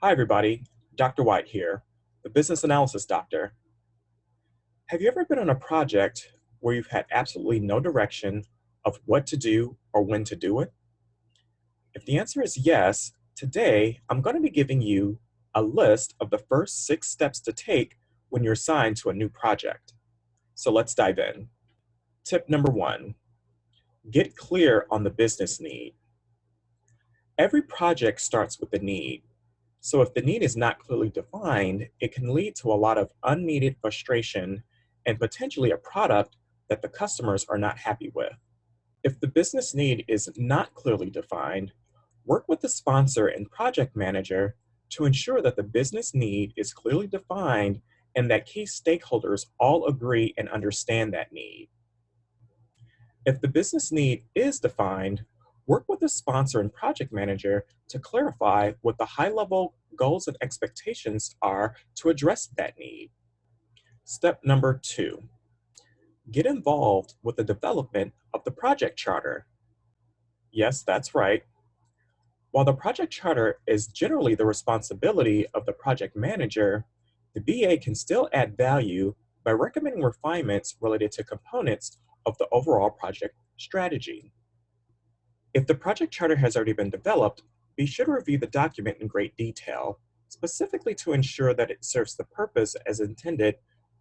Hi, everybody. Dr. White here, the business analysis doctor. Have you ever been on a project where you've had absolutely no direction of what to do or when to do it? If the answer is yes, today I'm going to be giving you a list of the first 6 steps to take when you're assigned to a new project. So let's dive in. Tip number 1, get clear on the business need. Every project starts with the need. So if the need is not clearly defined, it can lead to a lot of unneeded frustration and potentially a product that the customers are not happy with. If the business need is not clearly defined, work with the sponsor and project manager to ensure that the business need is clearly defined and that key stakeholders all agree and understand that need. If the business need is defined, work with the sponsor and project manager to clarify what the high-level goals and expectations are to address that need. Step number 2, get involved with the development of the project charter. Yes, that's right. While the project charter is generally the responsibility of the project manager, the BA can still add value by recommending refinements related to components of the overall project strategy. If the project charter has already been developed, be sure to review the document in great detail, specifically to ensure that it serves the purpose as intended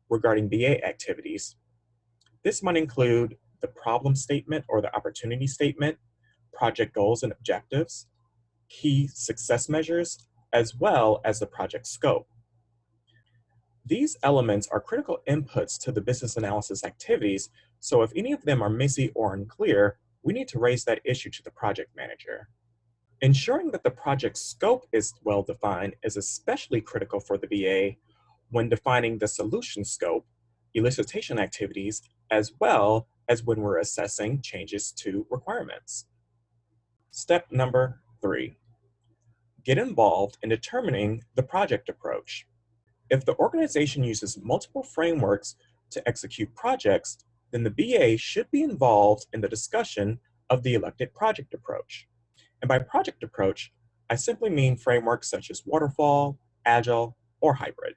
regarding BA activities. This might include the problem statement or the opportunity statement, project goals and objectives, key success measures, as well as the project scope. These elements are critical inputs to the business analysis activities, so if any of them are messy or unclear, we need to raise that issue to the project manager. Ensuring that the project scope is well defined is especially critical for the BA when defining the solution scope, elicitation activities, as well as when we're assessing changes to requirements. Step number 3, get involved in determining the project approach. If the organization uses multiple frameworks to execute projects, then the BA should be involved in the discussion of the elected project approach. And by project approach, I simply mean frameworks such as waterfall, agile, or hybrid.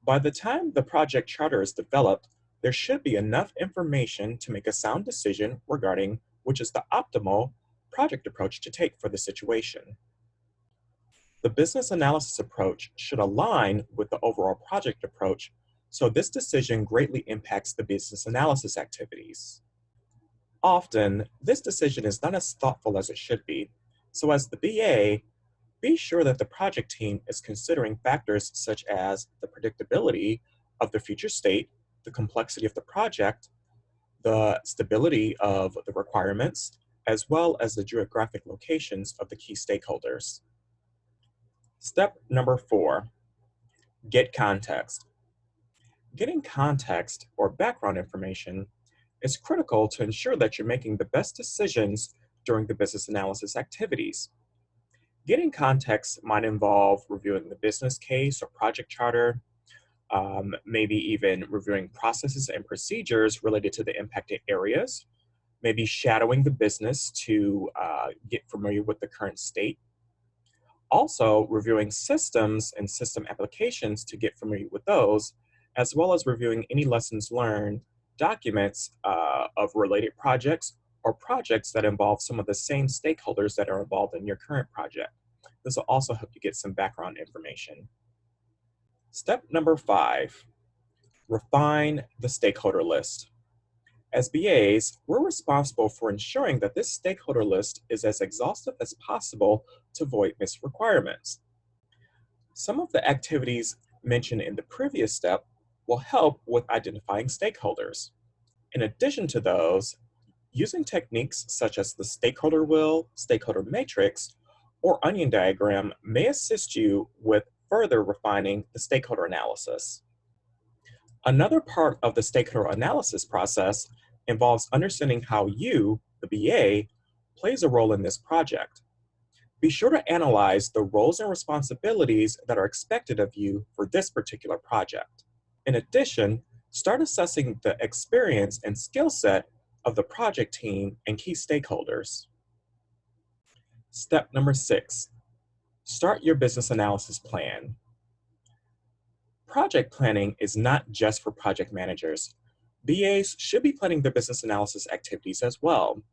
By the time the project charter is developed, there should be enough information to make a sound decision regarding which is the optimal project approach to take for the situation. The business analysis approach should align with the overall project approach, so this decision greatly impacts the business analysis activities. Often, this decision is not as thoughtful as it should be, so as the BA, be sure that the project team is considering factors such as the predictability of the future state, the complexity of the project, the stability of the requirements, as well as the geographic locations of the key stakeholders. Step number 4, get context. Getting context or background information is critical to ensure that you're making the best decisions during the business analysis activities. Getting context might involve reviewing the business case or project charter, maybe even reviewing processes and procedures related to the impacted areas, maybe shadowing the business to get familiar with the current state. Also, reviewing systems and system applications to get familiar with those, as well as reviewing any lessons learned, documents of related projects, or projects that involve some of the same stakeholders that are involved in your current project. This will also help you get some background information. Step number 5, refine the stakeholder list. As BAs, we're responsible for ensuring that this stakeholder list is as exhaustive as possible to avoid missed requirements. Some of the activities mentioned in the previous step will help with identifying stakeholders. In addition to those, using techniques such as the stakeholder wheel, stakeholder matrix, or onion diagram may assist you with further refining the stakeholder analysis. Another part of the stakeholder analysis process involves understanding how you, the BA, plays a role in this project. Be sure to analyze the roles and responsibilities that are expected of you for this particular project. In addition, start assessing the experience and skill set of the project team and key stakeholders. Step number 6, Start your business analysis plan. Project planning is not just for project managers. BAs should be planning their business analysis activities as well.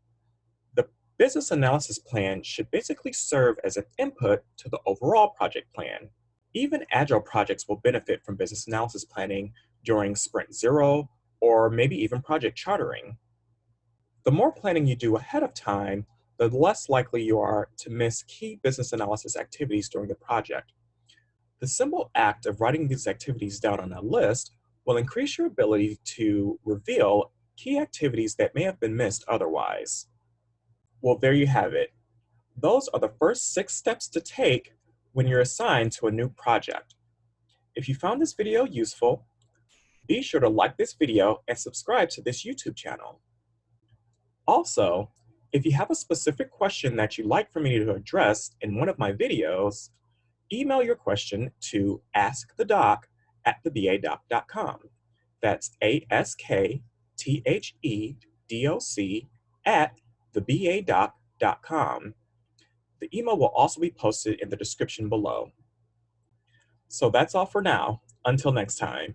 The business analysis plan should basically serve as an input to the overall project plan. Even agile projects will benefit from business analysis planning during Sprint Zero or maybe even project chartering. The more planning you do ahead of time, the less likely you are to miss key business analysis activities during the project. The simple act of writing these activities down on a list will increase your ability to reveal key activities that may have been missed otherwise. Well, there you have it. Those are the first 6 steps to take when you're assigned to a new project. If you found this video useful, be sure to like this video and subscribe to this YouTube channel. Also, if you have a specific question that you'd like for me to address in one of my videos, email your question to askthedoc@thebadoc.com. That's askthedoc @thebadoc.com. The email will also be posted in the description below. So that's all for now. Until next time.